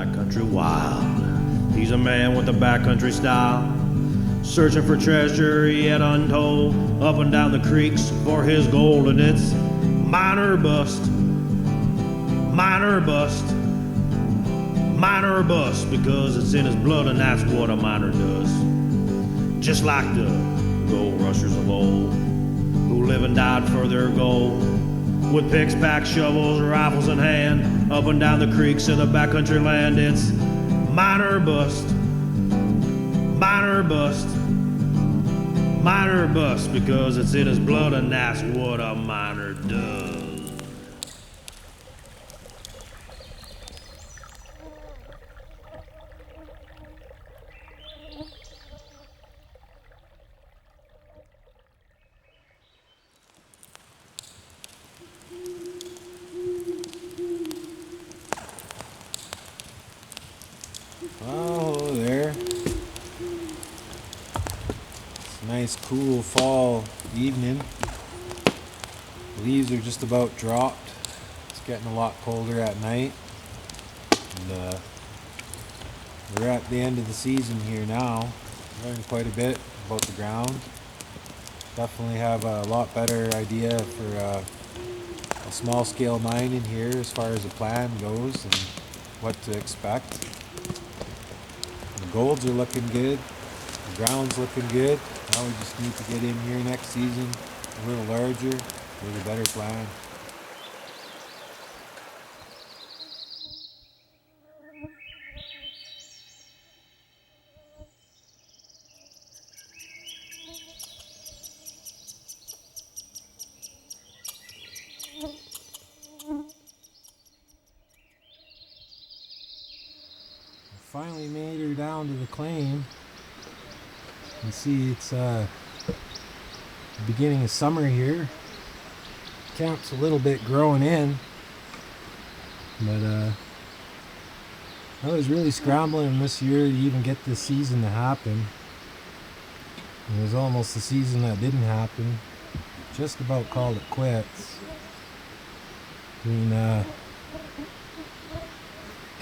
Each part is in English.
backcountry wild. He's a man with a backcountry style, searching for treasure yet untold, up and down the creeks for his gold. And it's mine or bust, mine or bust, mine or bust, because it's in his blood and that's what a miner does. Just like the gold rushers of old, who live and died for their gold, with picks, packs, shovels, rifles in hand, up and down the creeks of the backcountry land. It's mine or bust, mine or bust, mine or bust, because it's in his blood and that's what a miner does. Oh, hello there. It's a nice cool fall evening. The leaves are just about dropped. It's getting a lot colder at night. And we're at the end of the season here now. Learned quite a bit about the ground. Definitely have a lot better idea for a small scale mine in here as far as the plan goes and what to expect. The golds are looking good, the ground's looking good. Now we just need to get in here next season a little larger with a better plan. Finally made her down to the claim. You see it's the beginning of summer here. Camp's a little bit growing in, but I was really scrambling this year to even get this season to happen. It was almost the season that didn't happen. Just about called it quits.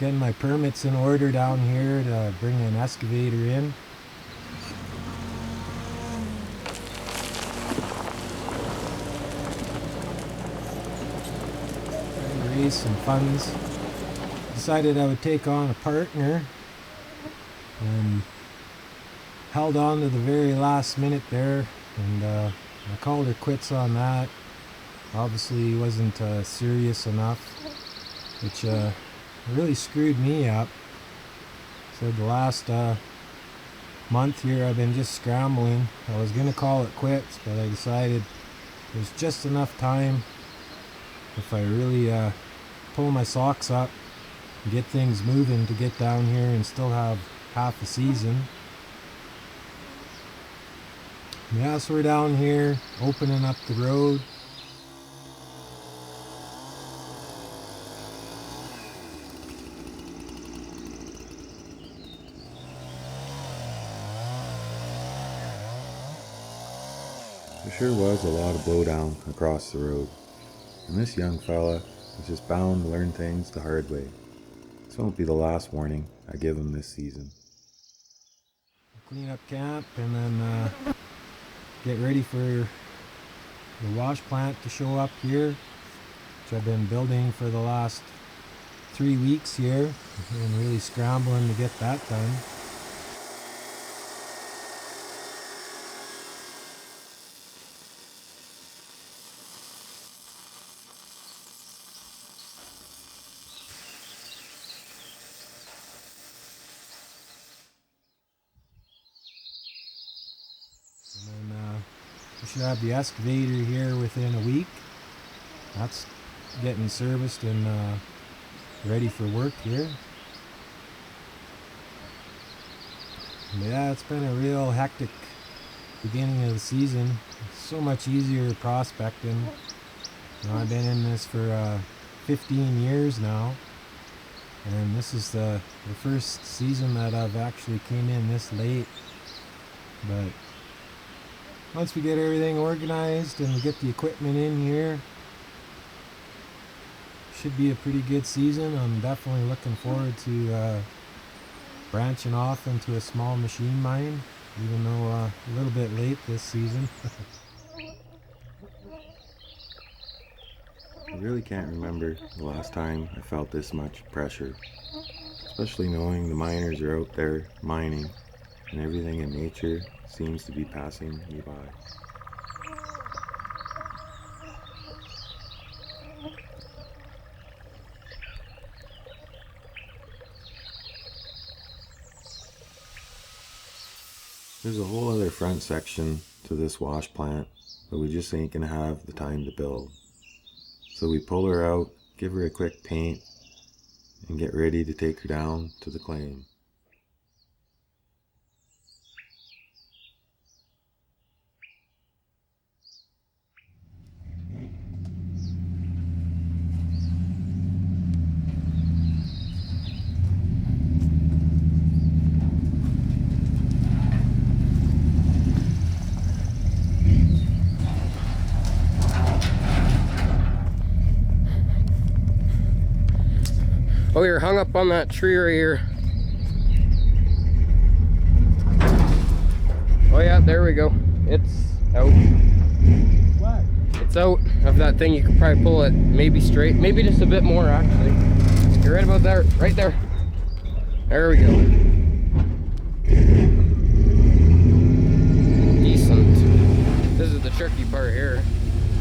Getting my permits in order down here to bring an excavator in. Trying to raise some funds. Decided I would take on a partner and held on to the very last minute there, and I called her quits on that. Obviously wasn't serious enough, which really screwed me up. So the last month here I've been just scrambling. I was gonna call it quits, but I decided there's just enough time if I really pull my socks up and get things moving to get down here and still have half a season. Yeah, so we're down here opening up the road. There sure was a lot of blowdown across the road, and this young fella was just bound to learn things the hard way. This won't be the last warning I give him this season. Clean up camp and then get ready for the wash plant to show up here, which I've been building for the last 3 weeks here and really scrambling to get that done. And then we should have the excavator here within a week. That's getting serviced and ready for work here. Yeah, it's been a real hectic beginning of the season. It's so much easier prospecting. You know, I've been in this for 15 years now, and this is the first season that I've actually came in this late. But once we get everything organized and we get the equipment in here, should be a pretty good season. I'm definitely looking forward to branching off into a small machine mine, even though a little bit late this season. I really can't remember the last time I felt this much pressure, especially knowing the miners are out there mining and everything in nature seems to be passing me by. There's a whole other front section to this wash plant, but we just ain't gonna have the time to build. So we pull her out, give her a quick paint, and get ready to take her down to the claim. Oh, you're hung up on that tree right here. Oh yeah, there we go. It's out. What? It's out of that thing. You could probably pull it maybe straight, maybe just a bit more actually. You're right about there, right there. There we go. Decent. This is the tricky part here.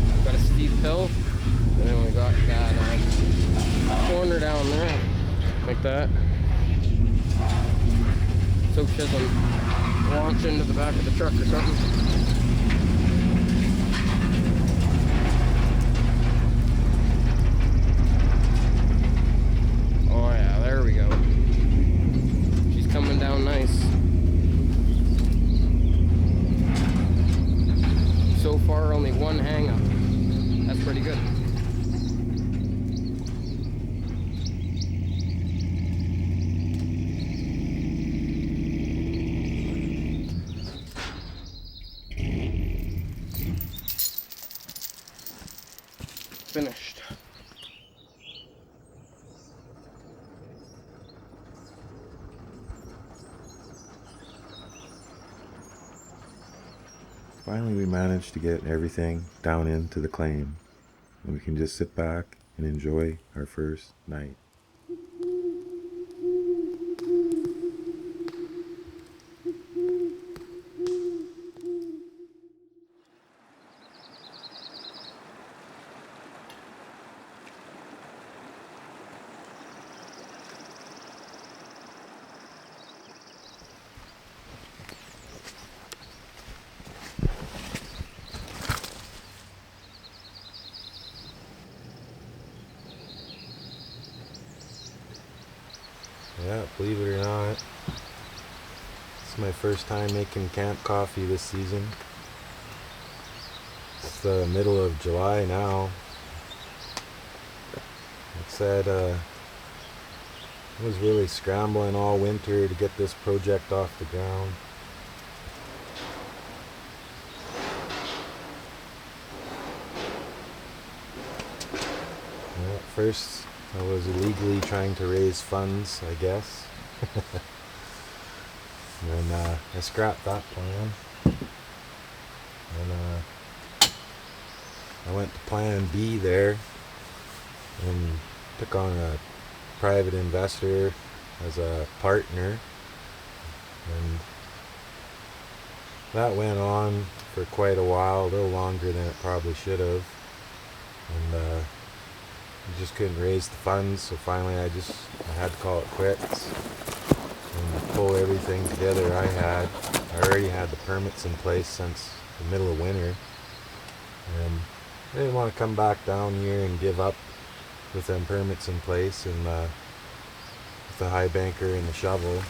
We've got a steep hill, and then we got that corner down there, like that. So chisel launch into the back of the truck or something. Oh yeah, there we go. She's coming down nice. So far, only one hang up. That's pretty good. Finished. Finally, we managed to get everything down into the claim, and we can just sit back and enjoy our first night. Yeah, believe it or not, it's my first time making camp coffee this season. It's the middle of July now. Like I said, I was really scrambling all winter to get this project off the ground. Yeah, at first, I was illegally trying to raise funds, I guess. And I scrapped that plan. And I went to plan B there and took on a private investor as a partner. And that went on for quite a while, a little longer than it probably should have. And just couldn't raise the funds, so finally I had to call it quits and pull everything together I already had the permits in place since the middle of winter, and I didn't want to come back down here and give up with them permits in place and with the high banker and the shovel.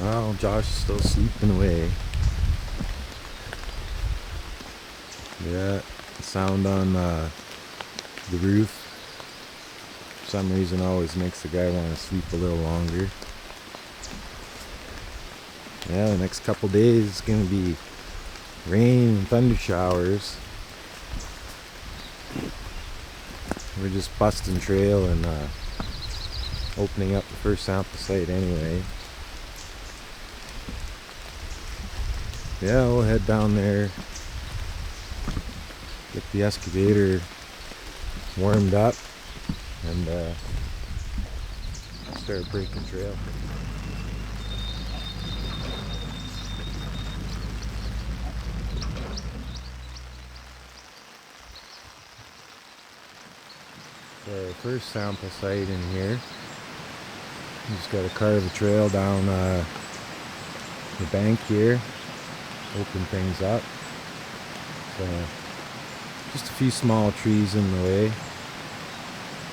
Well, Josh is still sleeping away. Yeah, the sound on the roof for some reason always makes the guy want to sleep a little longer. Yeah, the next couple days it's gonna be rain and thunder showers. We're just busting trail and opening up the first sample site anyway. Yeah, we'll head down there, get the excavator warmed up, and start breaking trail. So our first sample site in here, we just got to carve a trail down the bank here, open things up. So just a few small trees in the way.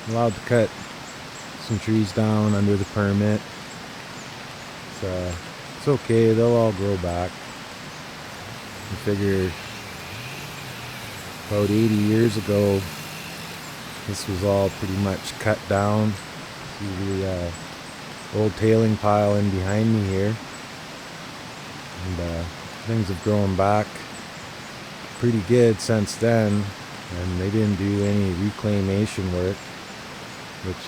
Allowed to cut some trees down under the permit. It's okay, they'll all grow back. I figure about 80 years ago, this was all pretty much cut down. See the old tailing pile in behind me here. And things have grown back pretty good since then. And they didn't do any reclamation work, which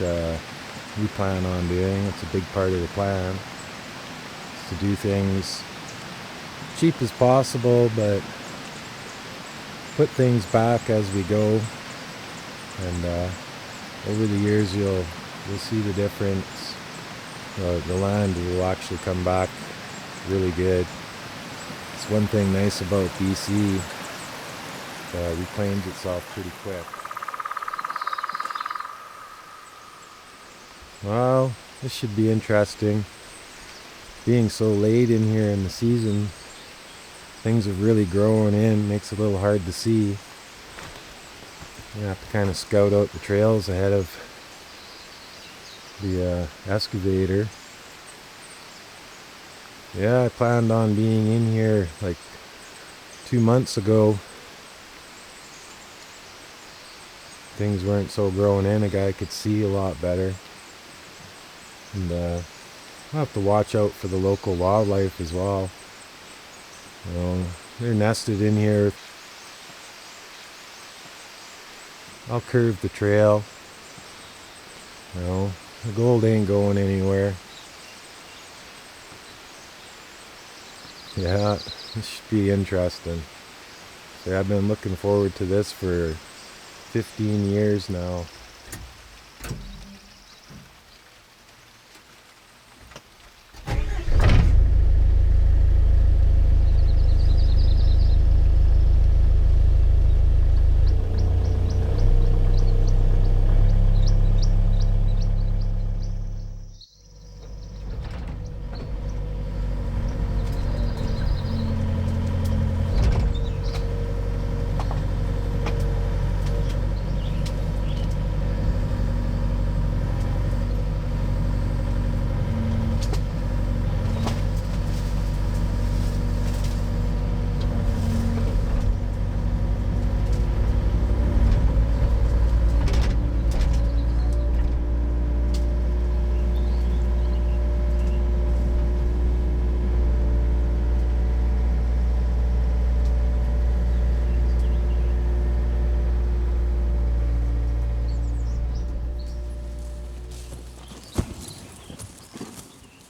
we plan on doing. It's a big part of the plan. It's to do things cheap as possible, but put things back as we go. And over the years you'll see the difference. The land will actually come back really good. It's one thing nice about BC. It reclaims itself pretty quick. Well, this should be interesting. Being so late in here in the season, things have really grown in, makes it a little hard to see. You have to kind of scout out the trails ahead of the excavator. Yeah, I planned on being in here like 2 months ago. Things weren't so growing in, a guy could see a lot better. And I'll have to watch out for the local wildlife as well. You know, they're nested in here. I'll curve the trail. You know, the gold ain't going anywhere. Yeah, this should be interesting. See, I've been looking forward to this for 15 years now.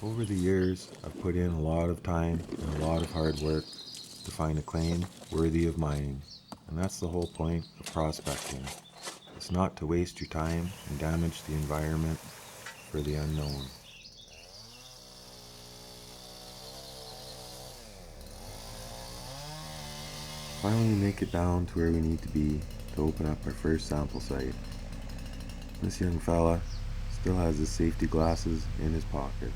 Over the years, I've put in a lot of time and a lot of hard work to find a claim worthy of mining. And that's the whole point of prospecting. It's not to waste your time and damage the environment for the unknown. Finally make it down to where we need to be to open up our first sample site. This young fella still has his safety glasses in his pocket.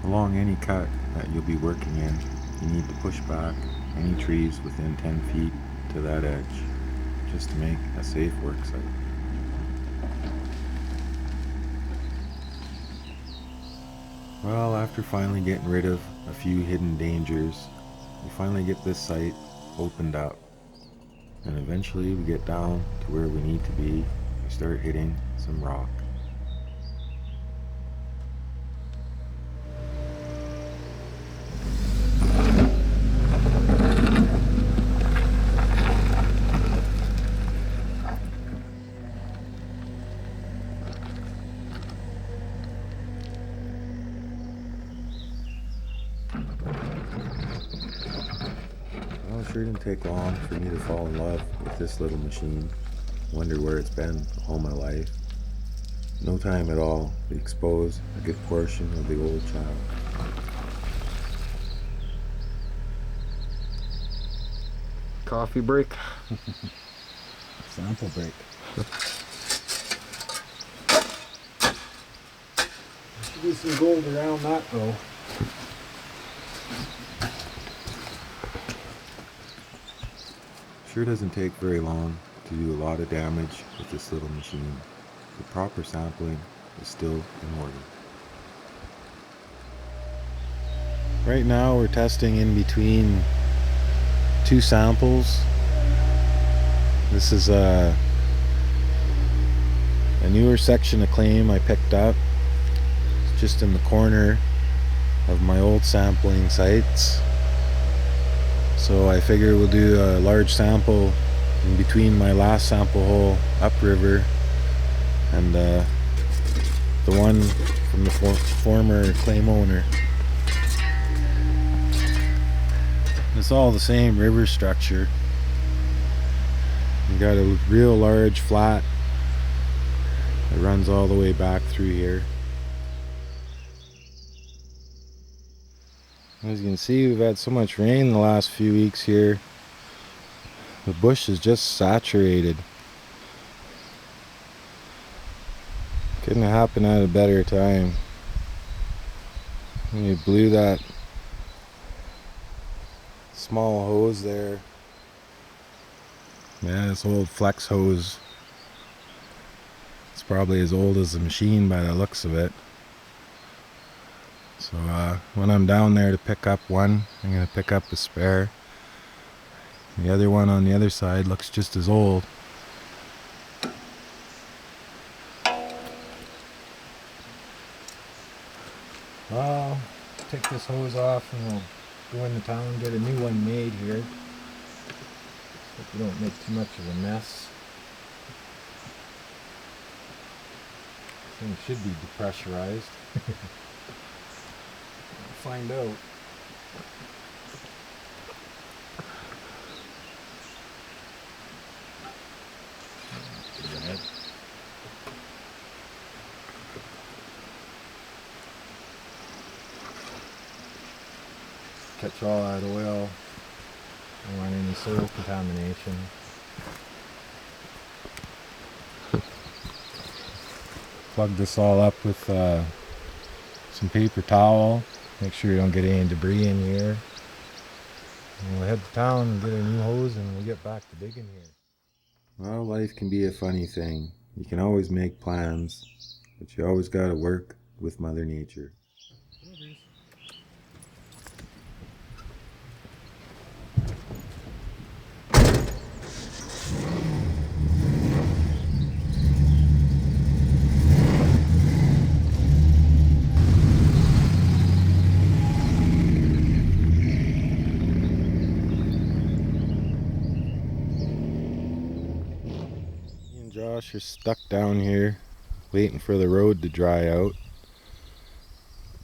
Along any cut that you'll be working in, you need to push back any trees within 10 feet to that edge, just to make a safe work site. Well, after finally getting rid of a few hidden dangers, we finally get this site opened up. And eventually we get down to where we need to be. We start hitting some rock. Well, it sure didn't take long for me to fall in love with this little machine. Wonder where it's been all my life. No time at all to expose a good portion of the old child. Coffee break. Sample break. Should be some gold around that though. Sure doesn't take very long to do a lot of damage with this little machine. The proper sampling is still in order. Right now we're testing in between two samples. This is a newer section of claim I picked up. It's just in the corner of my old sampling sites. So I figure we'll do a large sample in between my last sample hole upriver and the one from the former claim owner. It's all the same river structure. You got a real large flat that runs all the way back through here. As you can see, we've had so much rain the last few weeks here. The bush is just saturated. Couldn't have happened at a better time. When we blew that small hose there. Yeah, this old flex hose. It's probably as old as the machine by the looks of it. So when I'm down there to pick up one, I'm going to pick up a spare. The other one on the other side looks just as old. Well, take this hose off and we'll go into town and get a new one made here. Hope we don't make too much of a mess. Thing should be depressurized. We'll find out. Catch all that oil. Don't want any soil contamination. Plug this all up with some paper towel. Make sure you don't get any debris in here. And we'll head to town and get a new hose and we'll get back to digging here. Well, life can be a funny thing. You can always make plans, but you always gotta work with Mother Nature. Josh are stuck down here waiting for the road to dry out.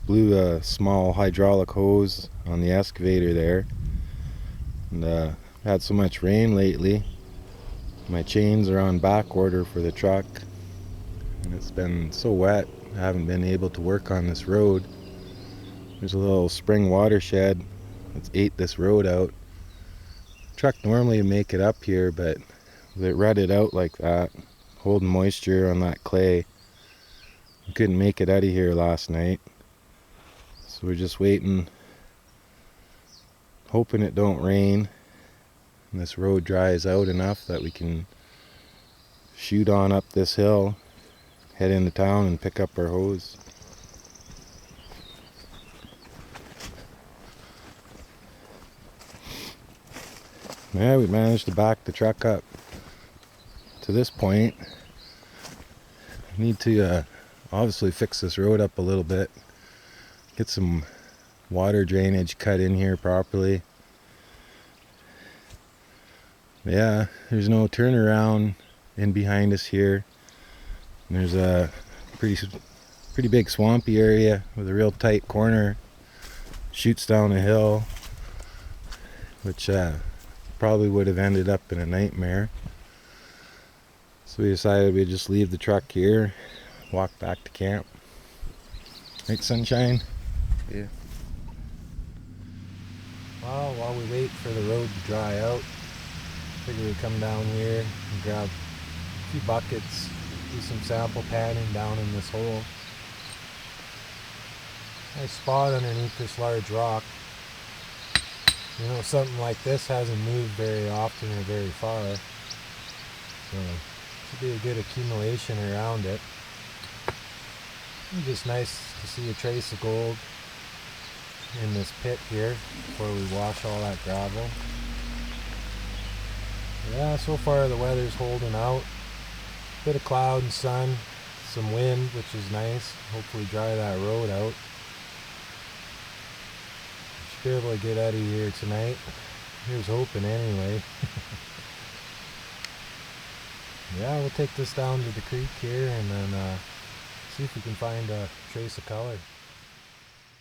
Blew a small hydraulic hose on the excavator there, and had so much rain lately. My chains are on back order for the truck, and it's been so wet I haven't been able to work on this road. There's a little spring watershed that's ate this road out. The truck normally would make it up here, but with it rutted out like that, holding moisture on that clay, we couldn't make it out of here last night. So we're just waiting, hoping it don't rain and this road dries out enough that we can shoot on up this hill, head into town and pick up our hose. Yeah, we managed to back the truck up to this point. Need to obviously fix this road up a little bit. Get some water drainage cut in here properly. Yeah, there's no turnaround in behind us here. And there's a pretty big swampy area with a real tight corner. Shoots down a hill, which probably would have ended up in a nightmare. So we decided we'd just leave the truck here, walk back to camp. Right, sunshine? Yeah. Well, while we wait for the road to dry out, figure we come down here and grab a few buckets, do some sample panning down in this hole. Nice spot underneath this large rock. You know, something like this hasn't moved very often or very far. So, should be a good accumulation around it. It's just nice to see a trace of gold in this pit here before we wash all that gravel. Yeah, so far the weather's holding out. Bit of cloud and sun, some wind, which is nice. Hopefully dry that road out. Should be able to get out of here tonight. Here's hoping anyway. Yeah, we'll take this down to the creek here and then see if we can find a trace of color.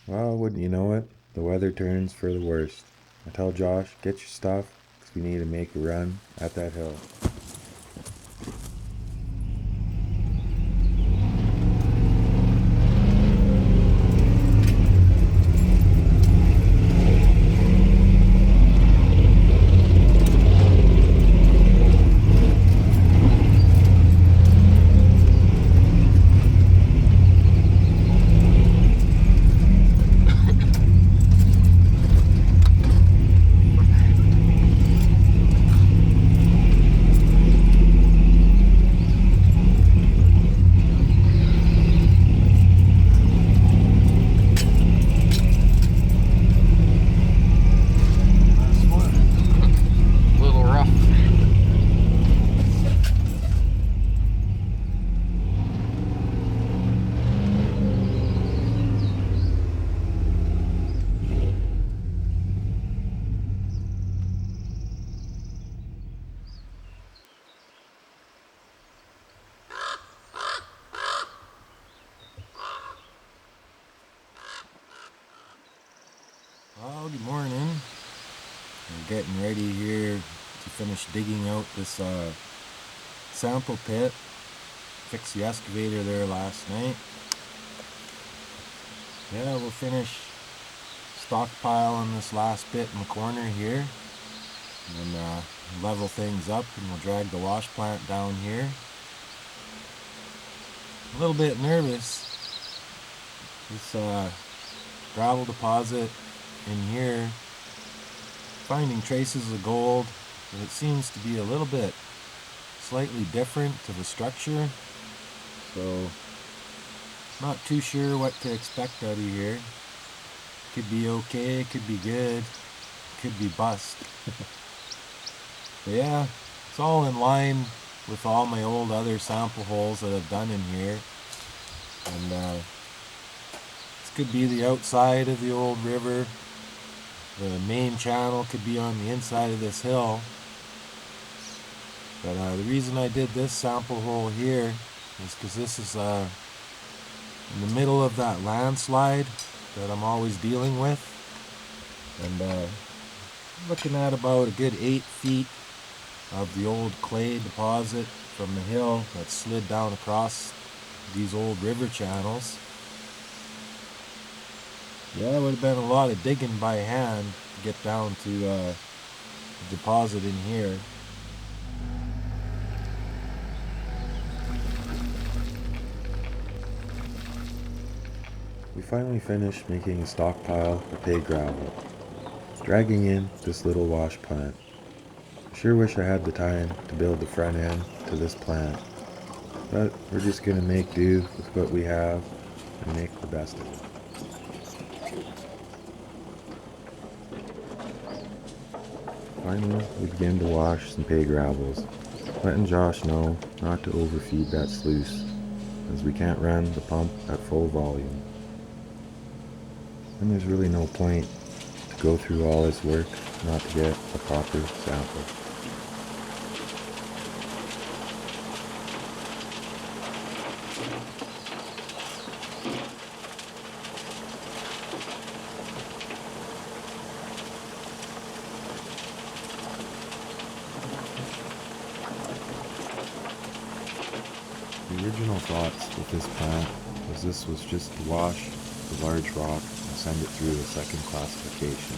Well, wouldn't you know it, the weather turns for the worst. I tell Josh, get your stuff, because we need to make a run at that hill. Little rough. Well, good morning. We're getting ready here to finish digging out this sample pit. Fixed the excavator there last night. Yeah, we'll finish stockpiling this last bit in the corner here and level things up, and we'll drag the wash plant down here. A little bit nervous. This gravel deposit in here, finding traces of gold, but it seems to be a little bit slightly different to the structure, so not too sure what to expect out of here. Could be okay, could be good, could be bust. But yeah, it's all in line with all my old other sample holes that I've done in here, and this could be the outside of the old river. The main channel could be on the inside of this hill. But the reason I did this sample hole here is because this is in the middle of that landslide that I'm always dealing with. And looking at about a good 8 feet of the old clay deposit from the hill that slid down across these old river channels. Yeah, it would have been a lot of digging by hand to get down to the deposit in here. We finally finished making a stockpile of hay gravel, dragging in this little wash plant. I sure wish I had the time to build the front end to this plant, but we're just going to make do with what we have and make the best of it. Finally, we began to wash some pay gravels, letting Josh know not to overfeed that sluice, as we can't run the pump at full volume. And there's really no point to go through all this work not to get a proper sample. The original thoughts with this plant was this was just to wash the large rock and send it through a second classification.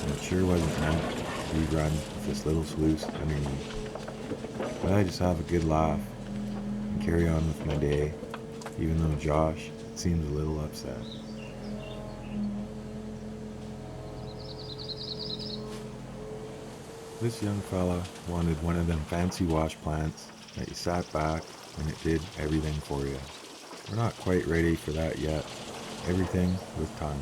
And it sure wasn't meant to be run with this little sluice underneath. But I just have a good laugh and carry on with my day, even though Josh seems a little upset. This young fella wanted one of them fancy wash plants that you sat back and it did everything for you. We're not quite ready for that yet. Everything with time.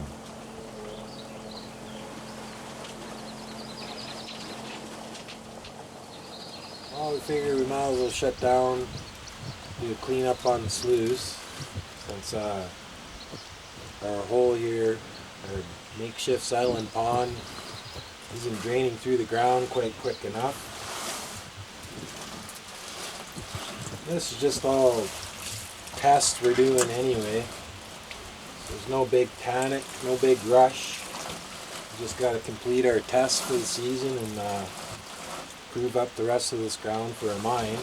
Well, we figure we might as well shut down, do a cleanup on the sluice, since our hole here, our makeshift silent pond, isn't draining through the ground quite quick enough. This is just all tests we're doing anyway. There's no big panic, no big rush. We just got to complete our tests for the season and prove up the rest of this ground for a mine.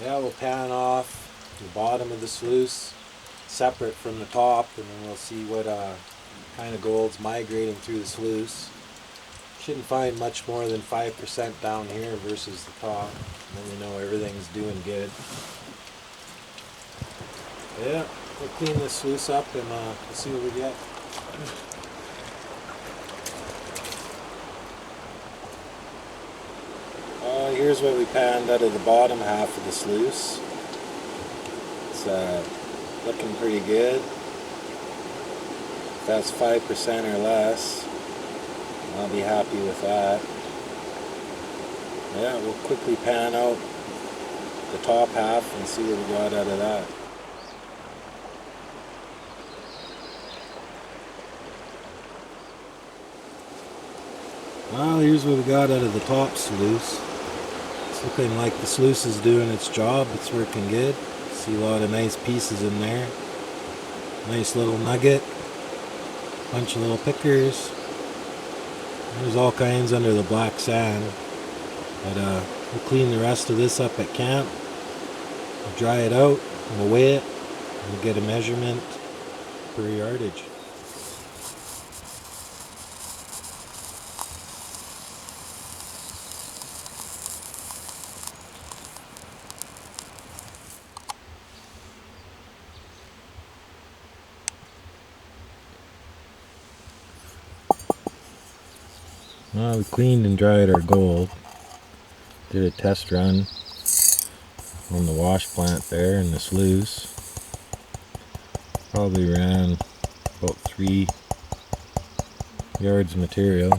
Yeah, we'll pan off the bottom of the sluice separate from the top, and then we'll see what kind of gold's migrating through the sluice. Shouldn't find much more than 5% down here versus the top. And then we know everything's doing good. Yeah, we'll clean this sluice up and we'll see what we get. Here's what we panned out of the bottom half of the sluice. It's looking pretty good. If that's 5% or less, I'll be happy with that. Yeah, we'll quickly pan out the top half and see what we got out of that. Well, here's what we got out of the top sluice. It's looking like the sluice is doing its job. It's working good. See a lot of nice pieces in there. Nice little nugget. Bunch of little pickers. There's all kinds under the black sand. But we'll clean the rest of this up at camp. We'll dry it out. And we'll weigh it. And we'll get a measurement per yardage. Well, we cleaned and dried our gold. Did a test run on the wash plant there in the sluice. Probably ran about 3 yards of material.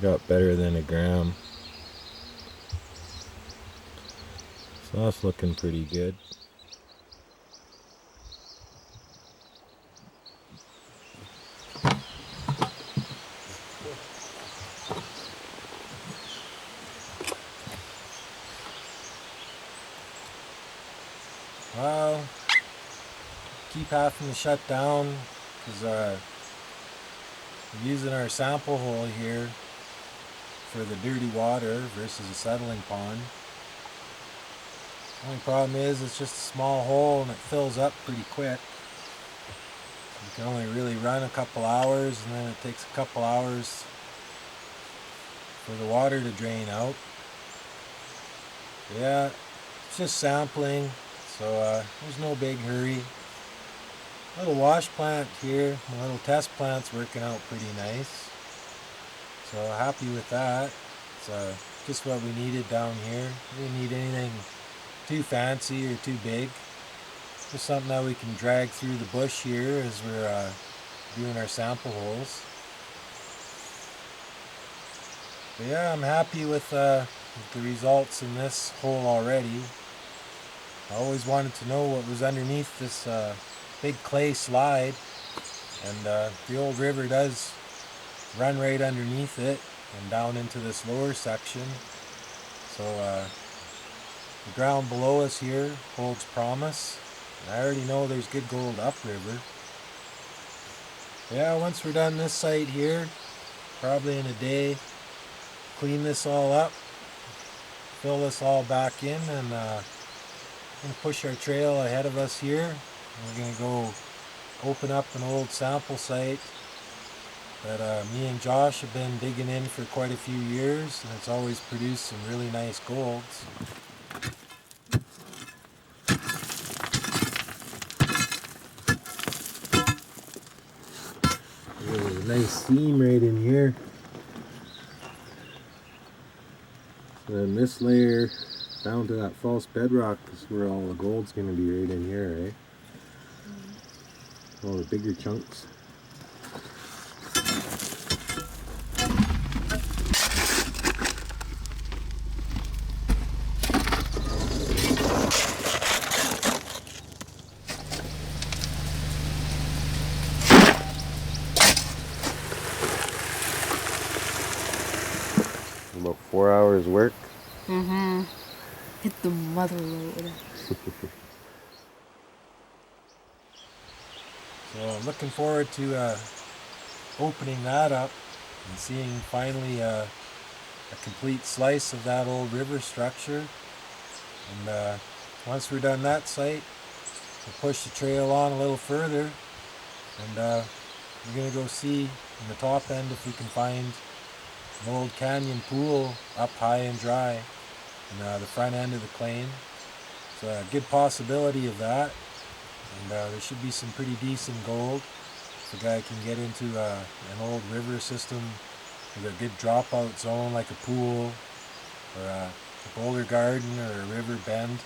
Got better than a gram. So that's looking pretty good. Well, keep having to shut down because we're using our sample hole here for the dirty water versus a settling pond. Only problem is it's just a small hole and it fills up pretty quick. You can only really run a couple hours, and then it takes a couple hours for the water to drain out. Yeah, it's just sampling. So there's no big hurry. Little wash plant here, my little test plant's working out pretty nice. So happy with that. It's just what we needed down here. We didn't need anything too fancy or too big. Just something that we can drag through the bush here as we're doing our sample holes. But yeah, I'm happy with the results in this hole already. I always wanted to know what was underneath this big clay slide, and the old river does run right underneath it and down into this lower section. So the ground below us here holds promise. I already know there's good gold upriver. Yeah, once we're done this site here, probably in a day, clean this all up, fill this all back in, and going to push our trail ahead of us here. We're going to go open up an old sample site that me and Josh have been digging in for quite a few years, and it's always produced some really nice golds. There's a nice seam right in here. And then this layer down to that false bedrock is where all the gold's going to be, right in here, eh? All the bigger chunks. About 4 hours work. Mm-hmm. Hit the mother load. So I'm looking forward to opening that up and seeing finally a complete slice of that old river structure. And once we're done that site, we'll push the trail on a little further, and we're going to go see in the top end if we can find an old canyon pool up high and dry in the front end of the claim. So a good possibility of that, and there should be some pretty decent gold if a guy can get into an old river system with a good dropout zone like a pool or a boulder garden or a river bend.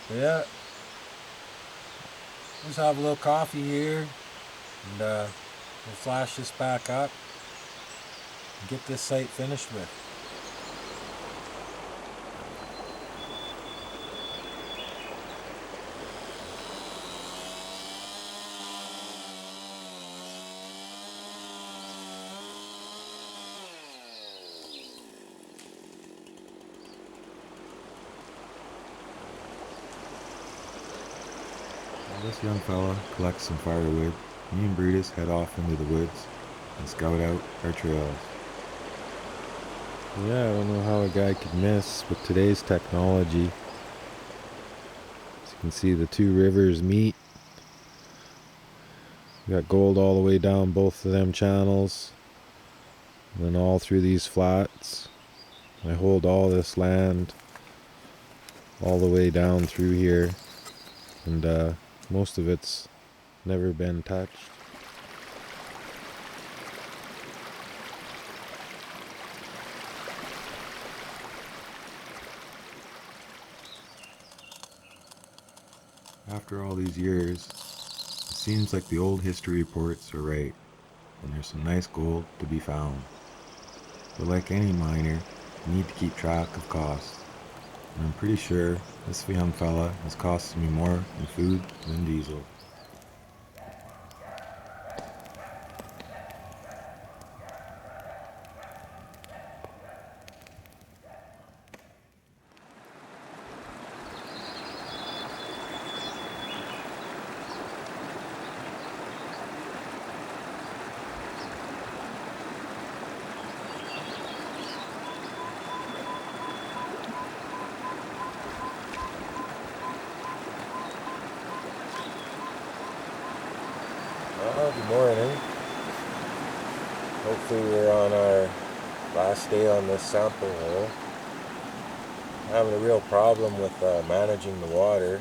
But yeah, just have a little coffee here, and we'll flash this back up and get this site finished with. While this young fella collects some firewood, me and Brutus head off into the woods and scout out our trails. Yeah, I don't know how a guy could miss with today's technology. As you can see, the two rivers meet. We got gold all the way down both of them channels, and then all through these flats. I hold all this land all the way down through here, and most of it's never been touched. After all these years, it seems like the old history reports are right, and there's some nice gold to be found. But like any miner, you need to keep track of costs. And I'm pretty sure this young fella has costed me more in food than diesel. Good morning. Hopefully we're on our last day on this sample hole. I'm having a real problem with managing the water.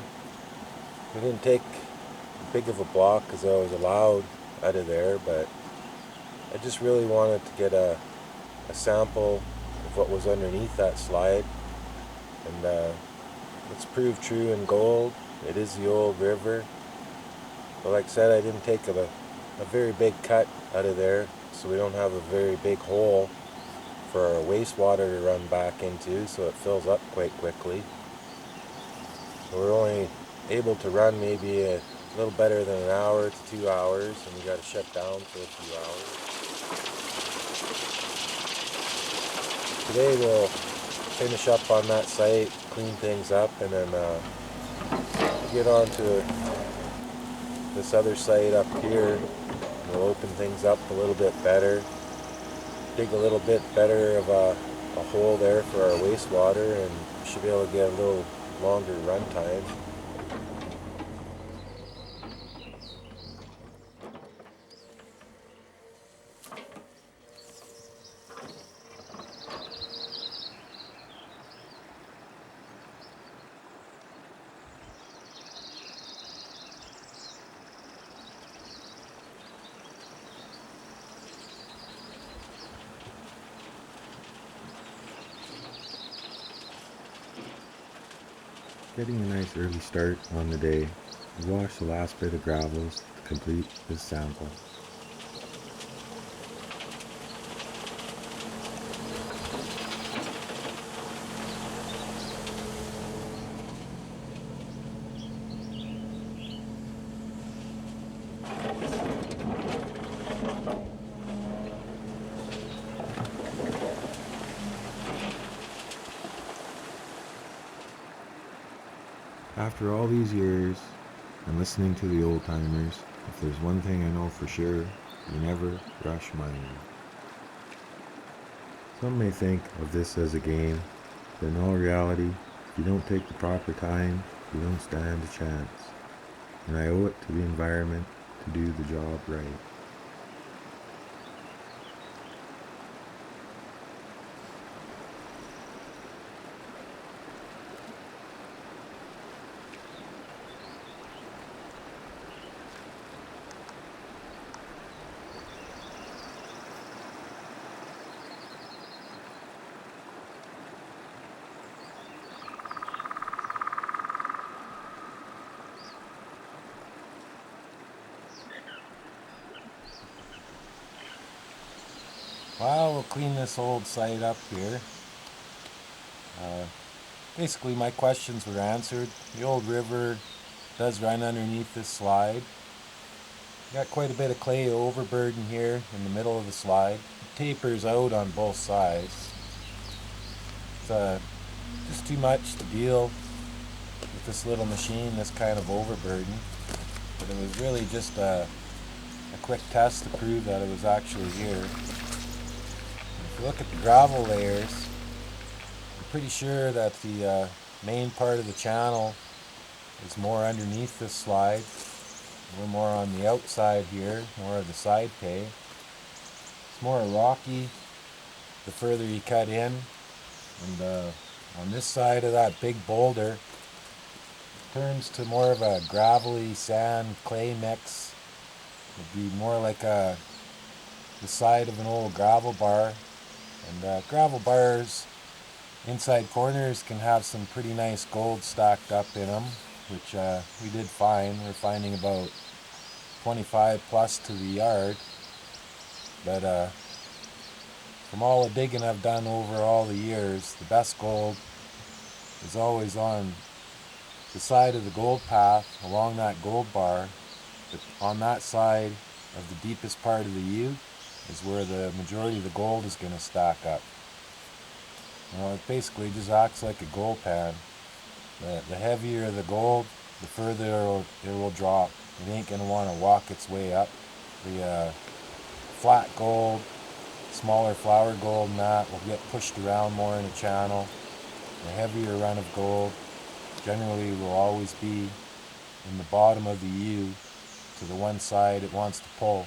We didn't take big of a block because I was allowed out of there, but I just really wanted to get a sample of what was underneath that slide, and it's proved true in gold. It is the old river. But like I said, I didn't take a very big cut out of there, so we don't have a very big hole for our wastewater to run back into, so it fills up quite quickly. So we're only able to run maybe a little better than an hour to 2 hours, and we got to shut down for a few hours. Today we'll finish up on that site, clean things up, and then get on to this other site up here. We'll open things up a little bit better, dig a little bit better of a hole there for our wastewater, and we should be able to get a little longer run time. Getting a nice early start on the day, we wash the last bit of gravels to complete this sample. After all these years, and listening to the old timers, if there's one thing I know for sure, you never rush mining. Some may think of this as a game, but in all reality, if you don't take the proper time, you don't stand a chance. And I owe it to the environment to do the job right. Well, we'll clean this old site up here. Basically, my questions were answered. The old river does run underneath this slide. Got quite a bit of clay overburden here in the middle of the slide. It tapers out on both sides. It's just too much to deal with this little machine, this kind of overburden. But it was really just a quick test to prove that it was actually here. If you look at the gravel layers, I'm pretty sure that the main part of the channel is more underneath this slide. We're more on the outside here, more of the side pay. It's more rocky the further you cut in. And on this side of that big boulder, it turns to more of a gravelly sand clay mix. It'd be more like the side of an old gravel bar. And gravel bars, inside corners can have some pretty nice gold stacked up in them, which we did find. We're finding about 25 plus to the yard. But from all the digging I've done over all the years, the best gold is always on the side of the gold path along that gold bar. But on that side of the deepest part of the U is where the majority of the gold is going to stack up. It basically just acts like a gold pan. The heavier the gold, the further it will drop. It ain't going to want to walk its way up. The flat gold, smaller flour gold and that will get pushed around more in the channel. The heavier run of gold generally will always be in the bottom of the U to the one side it wants to pull.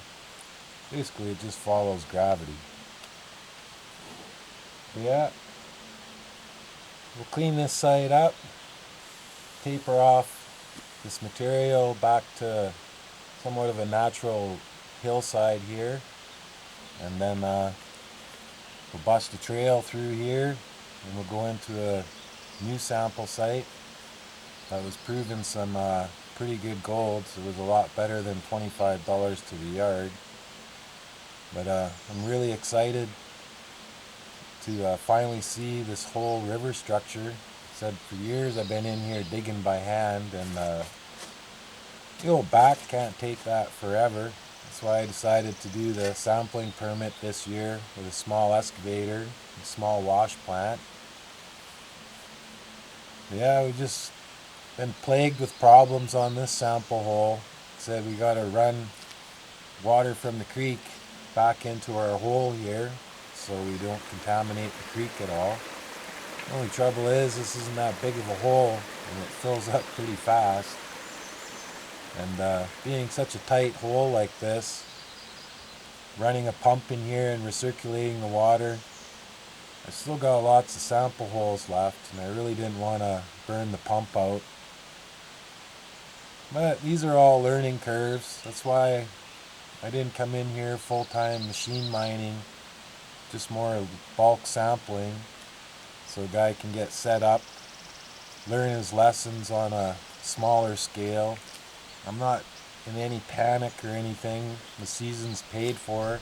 Basically, it just follows gravity. But yeah, we'll clean this side up, taper off this material back to somewhat of a natural hillside here, and then we'll bust a trail through here, and we'll go into a new sample site. that was proving some pretty good gold. So it was a lot better than $25 to the yard. But I'm really excited to finally see this whole river structure. Said for years I've been in here digging by hand, and the old back can't take that forever. That's why I decided to do the sampling permit this year with a small excavator, a small wash plant. Yeah, we just been plagued with problems on this sample hole. Said we got to run water from the creek back into our hole here so we don't contaminate the creek at all. The only trouble is this isn't that big of a hole and it fills up pretty fast. And being such a tight hole like this, running a pump in here and recirculating the water, I still got lots of sample holes left, and I really didn't want to burn the pump out. But these are all learning curves. That's why I didn't come in here full-time machine mining, just more bulk sampling, so a guy can get set up, learn his lessons on a smaller scale. I'm not in any panic or anything. The season's paid for.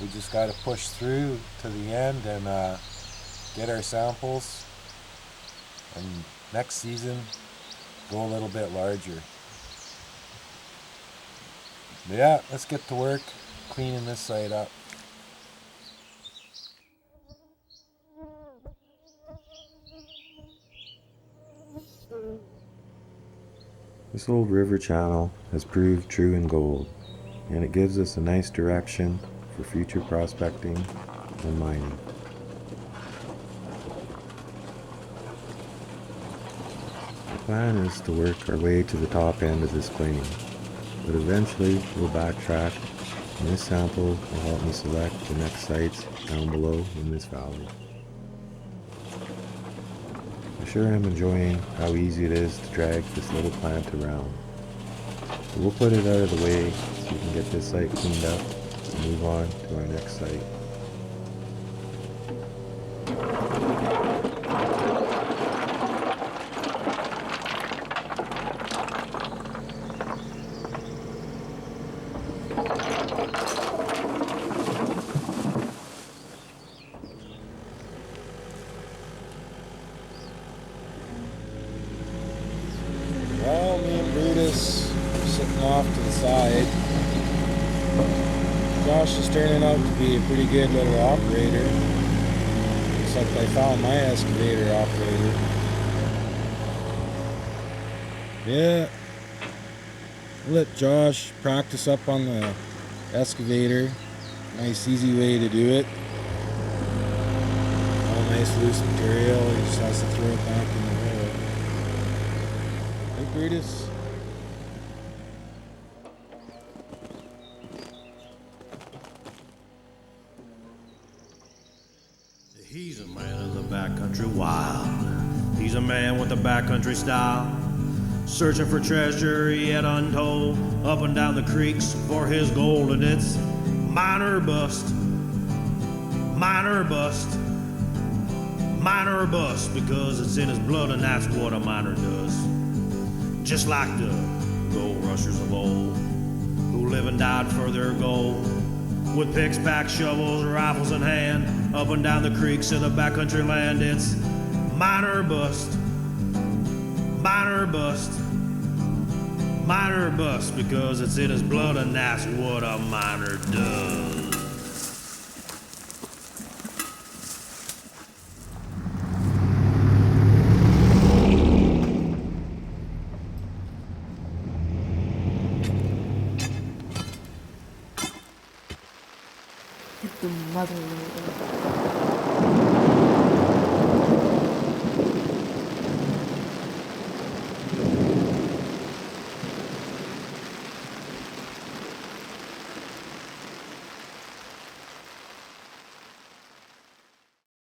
We just got to push through to the end and get our samples, and next season go a little bit larger. But yeah, let's get to work cleaning this site up. This old river channel has proved true in gold, and it gives us a nice direction for future prospecting and mining. The plan is to work our way to the top end of this claim, but eventually we'll backtrack, and this sample will help me select the next sites down below in this valley. I sure am enjoying how easy it is to drag this little plant around. So we'll put it out of the way so we can get this site cleaned up and move on to our next site. Well, me and Brutus are sitting off to the side. Josh is turning out to be a pretty good little operator. Looks like I found my excavator operator. Yeah. Let Josh practice up on the excavator. Nice easy way to do it. All nice loose material. He just has to throw it back in the hole. Hey, Brutus. He's a man in the backcountry wild. He's a man with a backcountry style. Searching for treasure yet untold. Up and down the creeks for his gold, and it's mine or bust. Mine or bust. Mine or bust, because it's in his blood, and that's what a miner does. Just like the gold rushers of old, who live and died for their gold. With picks, packs, shovels, rifles in hand, up and down the creeks of the backcountry land, it's mine or bust. Mine or bust. Mine or bust, because it's in his blood, and that's what a miner does. Hit the mother load.